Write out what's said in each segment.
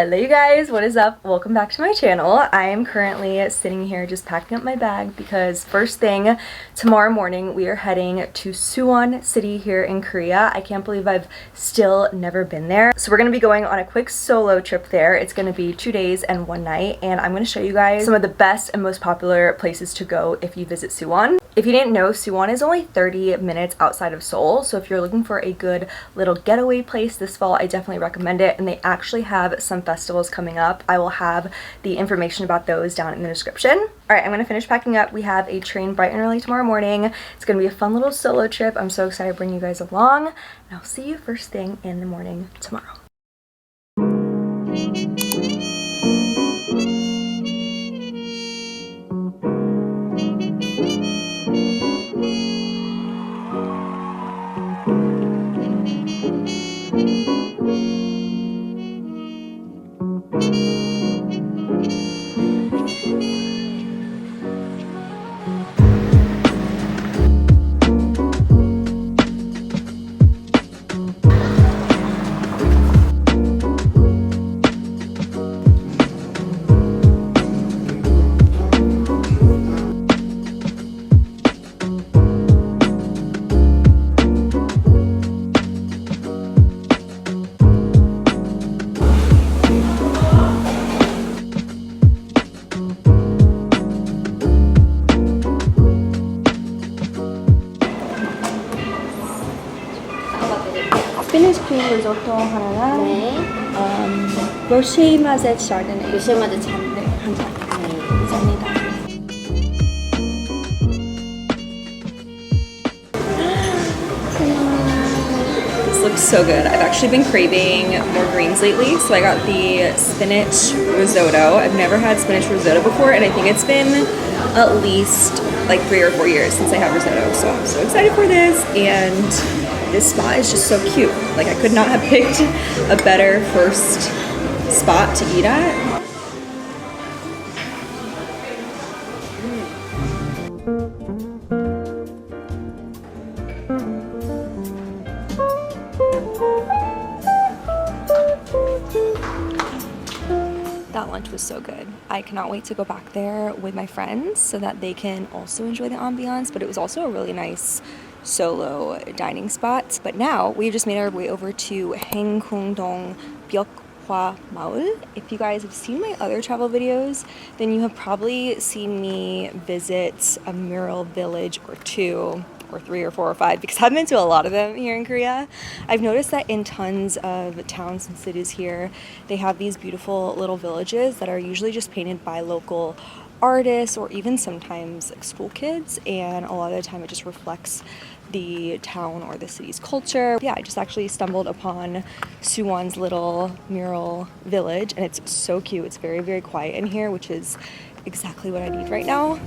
Hello you guys, what is up? Welcome back to my channel. I am currently sitting here just packing up my bag because first thing tomorrow morning we are heading to Suwon City here in Korea. I can't believe I've still never been there. So we're going to be going on a quick solo trip there. It's going to be 2 days and 1 night, and I'm going to show you guys some of the best and most popular places to go if you visit Suwon. If you didn't know, Suwon is only 30 minutes outside of Seoul, so if you're looking for a good little getaway place this fall, I definitely recommend it. And they actually have some festivals coming up. I will have the information about those down in the description. All right, I'm gonna finish packing up. We have a train bright and early tomorrow morning. It's gonna be a fun little solo trip. I'm so excited to bring you guys along, and I'll see you first thing in the morning tomorrow. 스피니시 크림 리조또 하나랑 로쉐 맛의 샤르네. 로쉐 맛의 잔데 한 잔. 네, 감사합니다. This looks so good. I've actually been craving more greens lately, so I got the spinach risotto. I've never had spinach risotto before, and I think it's been at least like 3 or 4 years since I had risotto, so I'm so excited for this. And this spot is just so cute. Like, I could not have picked a better first spot to eat at. That lunch was so good. I cannot wait to go back there with my friends so that they can also enjoy the ambiance, but it was also a really nice solo dining spot. But now we've just made our way over to Haenggung-dong Maul. If you guys have seen my other travel videos, then you have probably seen me visit a Mural village or 2 or 3 or 4 or 5, because I've been to a lot of them here in Korea. I've noticed that in tons of towns and cities here, they have these beautiful little villages that are usually just painted by local artists or even sometimes like school kids, and a lot of the time it just reflects the town or the city's culture. Yeah, I just actually stumbled upon Suwon's little mural village, and it's so cute. It's very, very quiet in here, which is exactly what I need right now.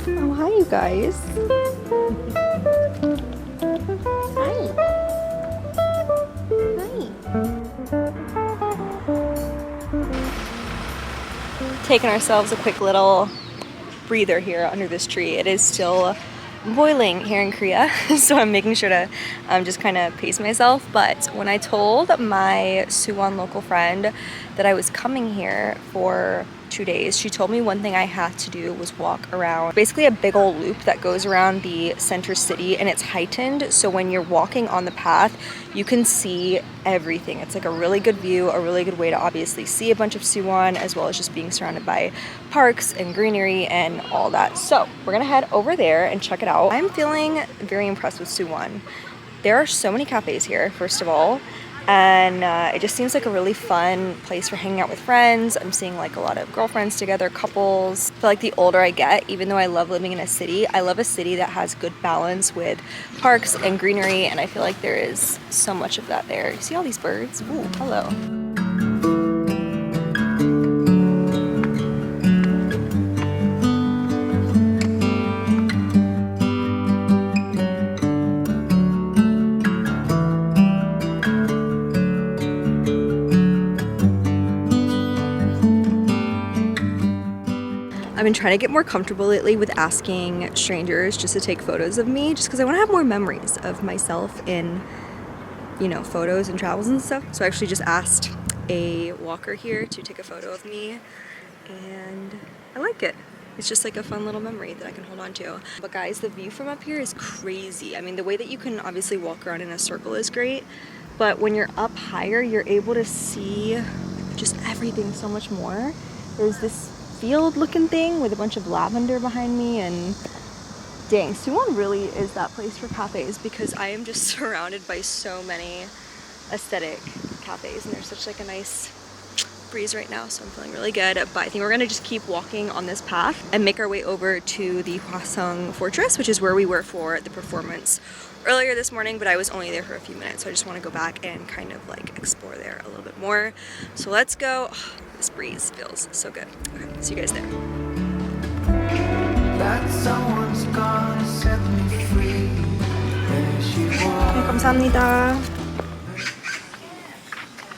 Oh, hi you guys. Taking ourselves a quick little breather here under this tree. It is still boiling here in Korea, so I'm making sure to just kind of pace myself. But when I told my Suwon local friend that I was coming here for 2 days, she told me one thing I had to do was walk around basically a big old loop that goes around the center city, and it's heightened, so when you're walking on the path you can see everything. It's like a really good view, a really good way to obviously see a bunch of Suwon, as well as just being surrounded by parks and greenery and all that. So we're gonna head over there and check it out. I'm feeling very impressed with Suwon. There are so many cafes here, first of all, and it just seems like a really fun place for hanging out with friends. I'm seeing like a lot of girlfriends together, couples. I feel like the older I get, even though I love living in a city, I love a city that has good balance with parks and greenery, and I feel like there is so much of that there. You see all these birds? Ooh, hello. I've been trying to get more comfortable lately with asking strangers just to take photos of me, just because I want to have more memories of myself in, you know, photos and travels and stuff. So I actually just asked a walker here to take a photo of me, and I like it. It's just like a fun little memory that I can hold on to. But guys, the view from up here is crazy. I mean, the way that you can obviously walk around in a circle is great, but when you're up higher, you're able to see just everything so much more. There's this field looking thing with a bunch of lavender behind me, and dang, Suwon really is that place for cafes, because I am just surrounded by so many aesthetic cafes, and there's such like a nice breeze right now, so I'm feeling really good. But I think we're gonna just keep walking on this path and make our way over to the Hwaseong fortress, which is where we were for the performance earlier this morning, but I was only there for a few minutes, so I just want to go back and kind of like explore there a little bit more. So let's go. Oh, this breeze feels so good. Okay, see you guys there. That someone's gonna set me free. There she was. 네, 감사합니다.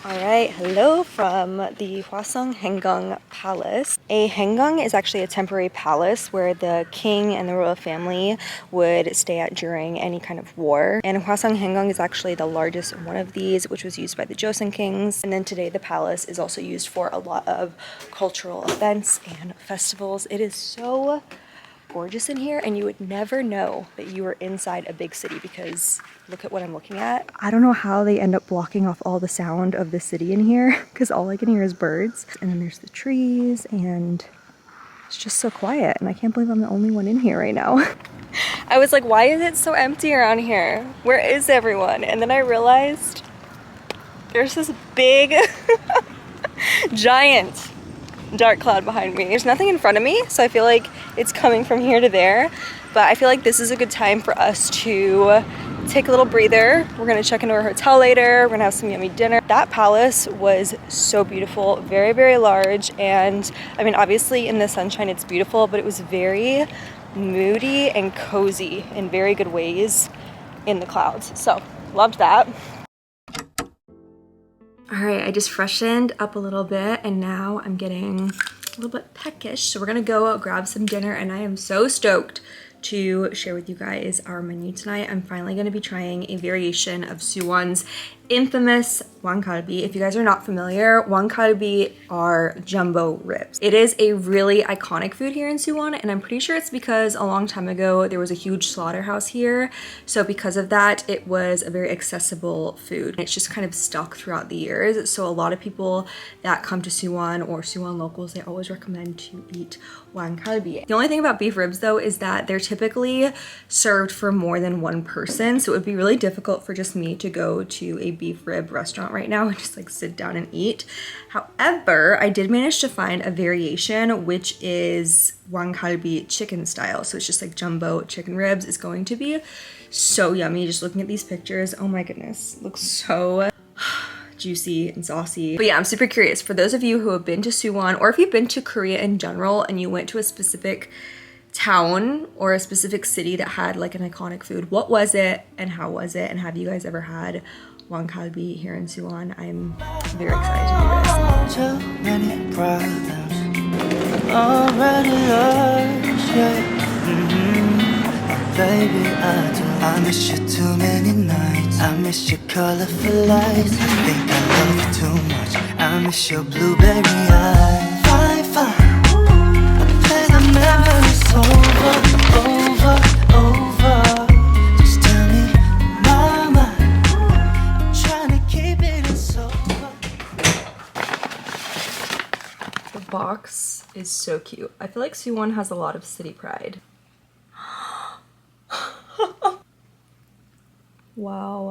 Alright, hello from the Hwaseong Haenggung Palace. A Haenggung is actually a temporary palace where the king and the royal family would stay at during any kind of war. And Hwaseong Haenggung is actually the largest one of these, which was used by the Joseon kings. And then today the palace is also used for a lot of cultural events and festivals. It is so gorgeous in here, and you would never know that you were inside a big city, because look at what I'm looking at. I don't know how they end up blocking off all the sound of the city in here, because all I can hear is birds. And then there's the trees, and it's just so quiet, and I can't believe I'm the only one in here right now. I was like, why is it so empty around here? Where is everyone? And then I realized there's this big giant dark cloud behind me. There's nothing in front of me, so I feel like it's coming from here to there, but I feel like this is a good time for us to take a little breather. We're gonna check into our hotel later. We're gonna have some yummy dinner. That palace was so beautiful, very, very large, and I mean, obviously in the sunshine it's beautiful, but it was very moody and cozy in very good ways in the clouds. So loved that. All right, I just freshened up a little bit, and now I'm getting a little bit peckish. So we're gonna go grab some dinner, and I am so stoked to share with you guys our menu tonight. I'm finally gonna be trying a variation of Suwon's infamous Wanggalbi. If you guys are not familiar, Wanggalbi are jumbo ribs. It is a really iconic food here in Suwon, and I'm pretty sure it's because a long time ago there was a huge slaughterhouse here. So because of that, it was a very accessible food. It's just kind of stuck throughout the years. So a lot of people that come to Suwon, or Suwon locals, they always recommend to eat Wanggalbi. The only thing about beef ribs though is that they're typically served for more than one person. So it would be really difficult for just me to go to a beef rib restaurant right now and just like sit down and eat. However, I did manage to find a variation, which is Wanggalbi chicken style. So it's just like jumbo chicken ribs. It's going to be so yummy. Just looking at these pictures, oh my goodness, looks so juicy and saucy. But yeah, I'm super curious. For those of you who have been to Suwon, or if you've been to Korea in general and you went to a specific town or a specific city that had like an iconic food, what was it and how was it? And have you guys ever had Wanggalbi here in Suwon? I'm very excited to do this. Too many problems already lost, yeah. Baby, I miss you too many nights. I miss your colorful lights. I think I love you too much. I miss your blueberry eyes. Fine, fine. Play the memories over. Just tell me, mama, I'm trying to keep it in sober. The box is so cute. I feel like Suwon has a lot of city pride. Wow.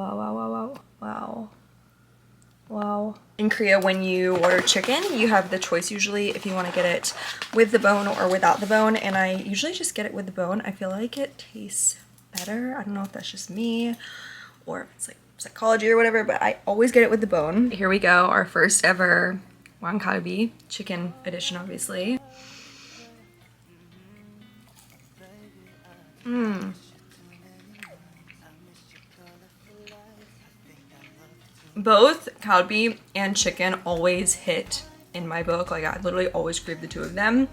In Korea, when you order chicken, you have the choice usually if you want to get it with the bone or without the bone, and I usually just get it with the bone. I feel like it tastes better. I don't know if that's just me or if it's like psychology or whatever, but I always get it with the bone. Here we go, our first ever Wanggalbi, chicken edition obviously. Both kalbi and chicken always hit in my book. Like I literally always crave the two of them.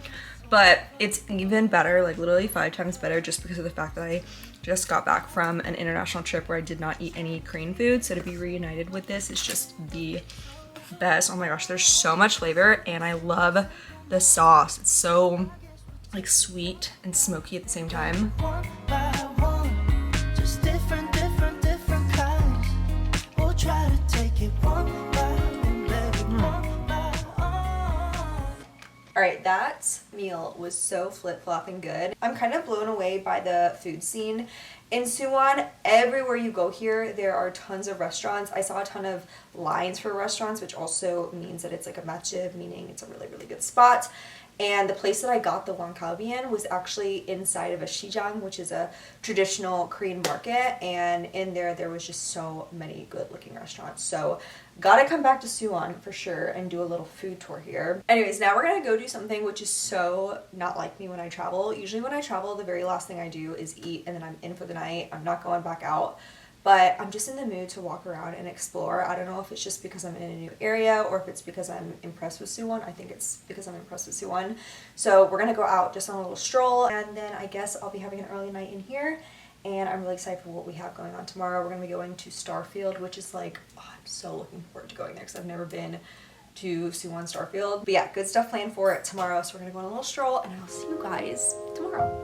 but it's even better, like literally 5 times better, just because of the fact that I just got back from an international trip where I did not eat any Korean food. So to be reunited with this is just the best. Oh my gosh, there's so much flavor, and I love the sauce. It's so like sweet and smoky at the same time. One by one, just different kinds. We'll try to take it one by one, baby, one by one. All right, that meal was so flip-flopping good. I'm kind of blown away by the food scene in Suwon. Everywhere you go here, there are tons of restaurants. I saw a ton of lines for restaurants, which also means that it's like a matchup, meaning it's a really, really good spot. And the place that I got the Wanggalbi in was actually inside of a sijang, which is a traditional Korean market. And in there was just so many good looking restaurants. So gotta come back to Suwon for sure and do a little food tour here. Anyways, now we're gonna go do something which is so not like me when I travel. Usually when I travel, the very last thing I do is eat and then I'm in for the night. I'm not going back out. But I'm just in the mood to walk around and explore. I don't know if it's just because I'm in a new area or if it's because I'm impressed with Suwon. I think it's because I'm impressed with Suwon. So we're gonna go out just on a little stroll, and then I guess I'll be having an early night in here. And I'm really excited for what we have going on tomorrow. We're gonna be going to Starfield, which is like, oh, I'm so looking forward to going there because I've never been to Suwon Starfield. But yeah, good stuff planned for it tomorrow. So we're gonna go on a little stroll, and I'll see you guys tomorrow.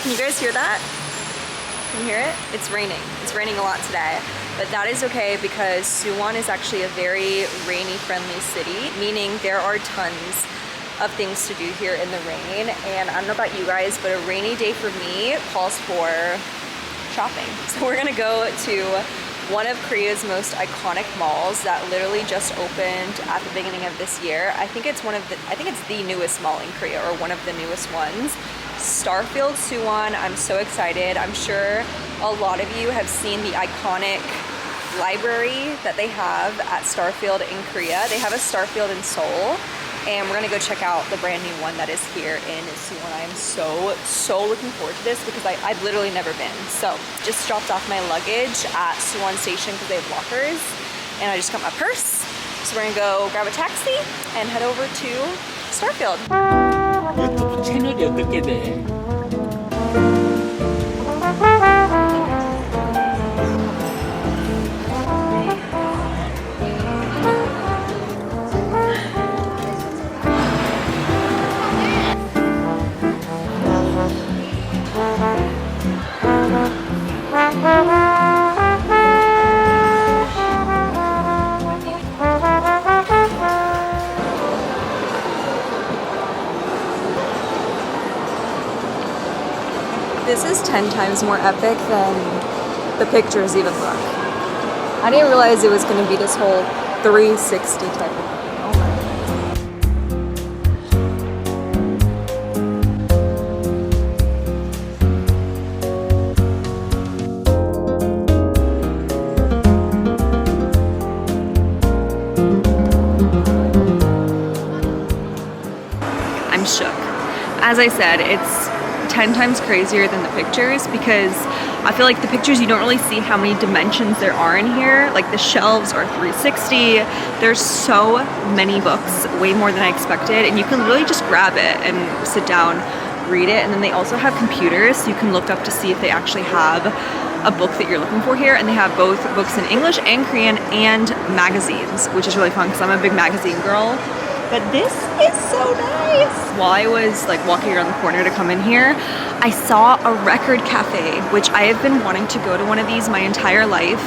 Can you guys hear that? Can you hear it? It's raining. It's raining a lot today, but that is okay because Suwon is actually a very rainy friendly city, meaning there are tons of things to do here in the rain. And I don't know about you guys, but a rainy day for me calls for shopping. So we're gonna go to one of Korea's most iconic malls that literally just opened at the beginning of this year. I think it's the newest mall in Korea, or one of the newest ones. Starfield Suwon. I'm so excited. I'm sure a lot of you have seen the iconic library that they have at Starfield in Korea. They have a Starfield in Seoul, and we're gonna go check out the brand new one that is here in Suwon. I am so looking forward to this because I've literally never been. So just dropped off my luggage at Suwon station because they have lockers, and I just got my purse. So we're gonna go grab a taxi and head over to Starfield. 유튜브 채널이 어떻게 돼? This is 10 times more epic than the pictures even look. I didn't realize it was going to be this whole 360 type of thing. Oh my God. I'm shook. As I said, it's 10 times crazier than the pictures because I feel like the pictures you don't really see how many dimensions there are in here. Like the shelves are 360. There's so many books, way more than I expected, and you can literally just grab it and sit down, read it. And then they also have computers, so you can look up to see if they actually have a book that you're looking for here. And they have both books in English and Korean and magazines, which is really fun because I'm a big magazine girl. But this is so nice. While I was like walking around the corner to come in here, I saw a record cafe, which I have been wanting to go to one of these my entire life.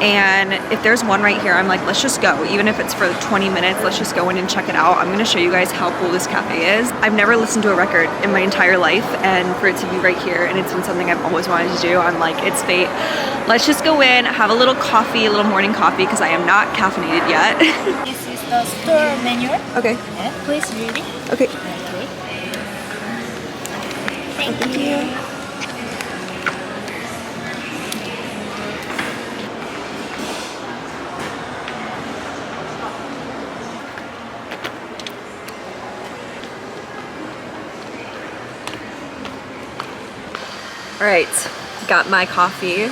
And if there's one right here, I'm like, let's just go. Even if it's for 20 minutes, let's just go in and check it out. I'm gonna show you guys how cool this cafe is. I've never listened to a record in my entire life, and for it to be right here, and it's been something I've always wanted to do, I'm like, it's fate. Let's just go in, have a little coffee, a little morning coffee, because I am not caffeinated yet. This is the store menu. Okay. Yeah, please read it. Okay. Okay. Thank you. All right, got my coffee.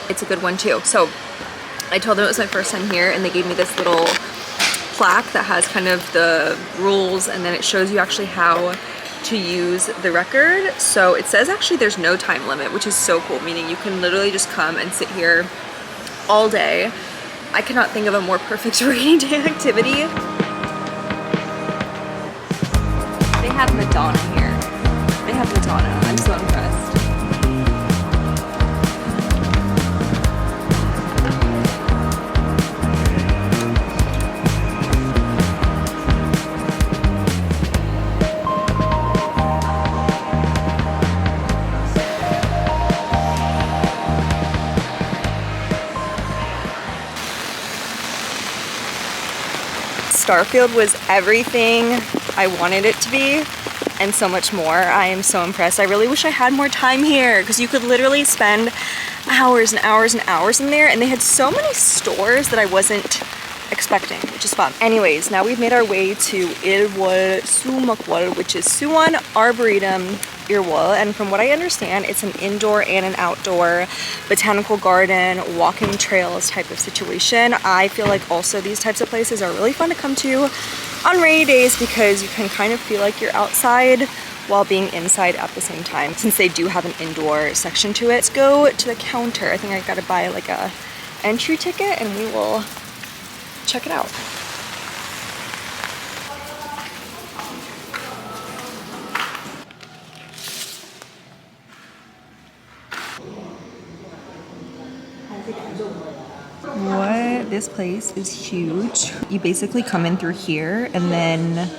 It's a good one too. So I told them it was my first time here and they gave me this little plaque that has kind of the rules and then it shows you actually how to use the record. So it says actually there's no time limit, which is so cool, meaning you can literally just come and sit here all day. I cannot think of a more perfect rainy day activity. They have Madonna here. They have Madonna. I'm so impressed. Starfield was everything I wanted it to be and so much more. I am so impressed. I really wish I had more time here because you could literally spend hours and hours and hours in there, and they had so many stores that I wasn't expecting, which is fun. Anyways, now we've made our way to Irwor, which is Suwon Arboretum Irwor, and from what I understand, it's an indoor and an outdoor botanical garden, walking trails type of situation. I feel like also these types of places are really fun to come to on rainy days because you can kind of feel like you're outside while being inside at the same time, since they do have an indoor section to it. Let's go to the counter. I think I gotta buy like a entry ticket and we will check it out. What? This place is huge. You basically come in through here and then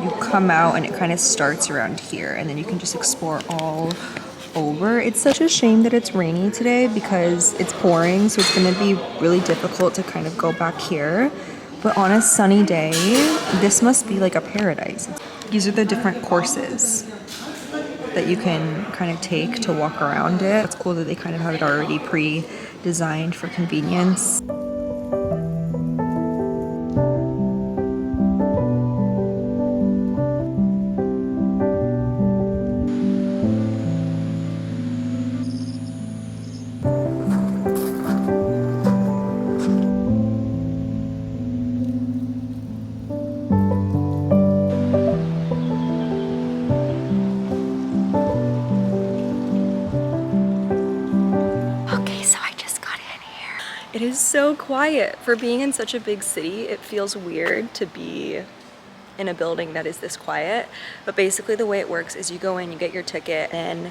you come out and it kind of starts around here and then you can just explore all over. It's such a shame that it's rainy today because it's pouring, so it's going to be really difficult to kind of go back here. But on a sunny day, this must be like a paradise. These are the different courses that you can kind of take to walk around it. It's cool that they kind of have it already pre-designed for convenience. It is so quiet. For being in such a big city, it feels weird to be in a building that is this quiet. But basically the way it works is you go in, you get your ticket, and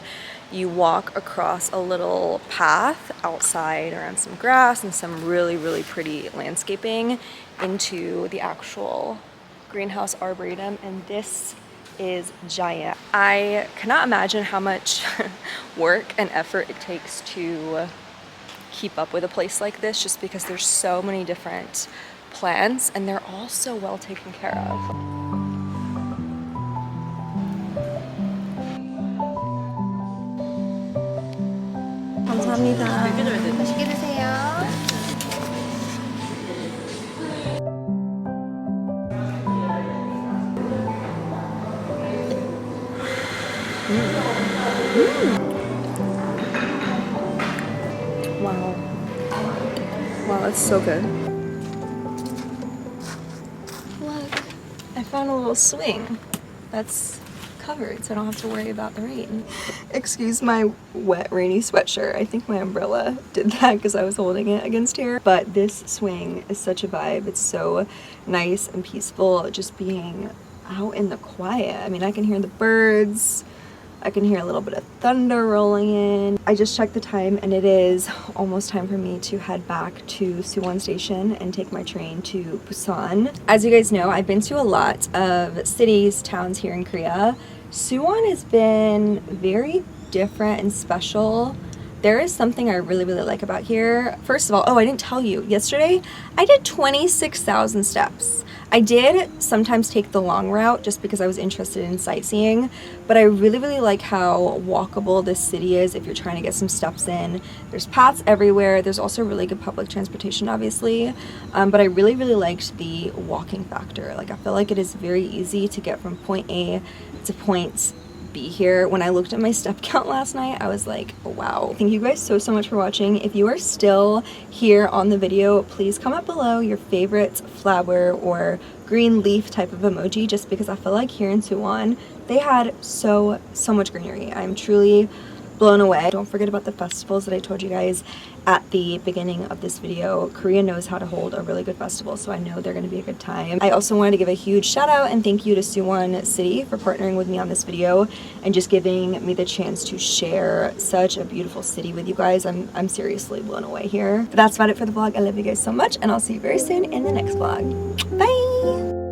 you walk across a little path outside around some grass and some really, really pretty landscaping into the actual greenhouse arboretum. And this is giant. I cannot imagine how much work and effort it takes to keep up with a place like this, just because there's so many different plants and they're all so well taken care of. 감사합니다. 맛있게 드세요. Wow. Wow, that's so good. Look, I found a little swing that's covered so I don't have to worry about the rain. Excuse my wet, rainy sweatshirt. I think my umbrella did that because I was holding it against here. But this swing is such a vibe. It's so nice and peaceful just being out in the quiet. I mean, I can hear the birds. I can hear a little bit of thunder rolling in. I just checked the time and it is almost time for me to head back to Suwon Station and take my train to Busan. As you guys know, I've been to a lot of cities, towns here in Korea. Suwon has been very different and special there is something I really like about here. First of all, oh, I didn't tell you, yesterday I did 26,000 steps. I did sometimes take the long route just because I was interested in sightseeing, but I really like how walkable this city is if you're trying to get some steps in. There's paths everywhere. There's also really good public transportation, obviously, but I really liked the walking factor. Like, I feel like it is very easy to get from point A to point B here. When I looked at my step count last night, I was like, oh, wow. Thank you guys so much for watching. If you are still here on the video, please comment below your favorite flower or green leaf type of emoji, just because I feel like here in Suwon they had so much greenery. I'm truly blown away. Don't forget about the festivals that I told you guys at the beginning of this video. Korea knows how to hold a really good festival, so I know they're going to be a good time. I also wanted to give a huge shout out and thank you to Suwon City for partnering with me on this video and just giving me the chance to share such a beautiful city with you guys. I'm seriously blown away here. But that's about it for the vlog. I love you guys so much, and I'll see you very soon in the next vlog. Bye!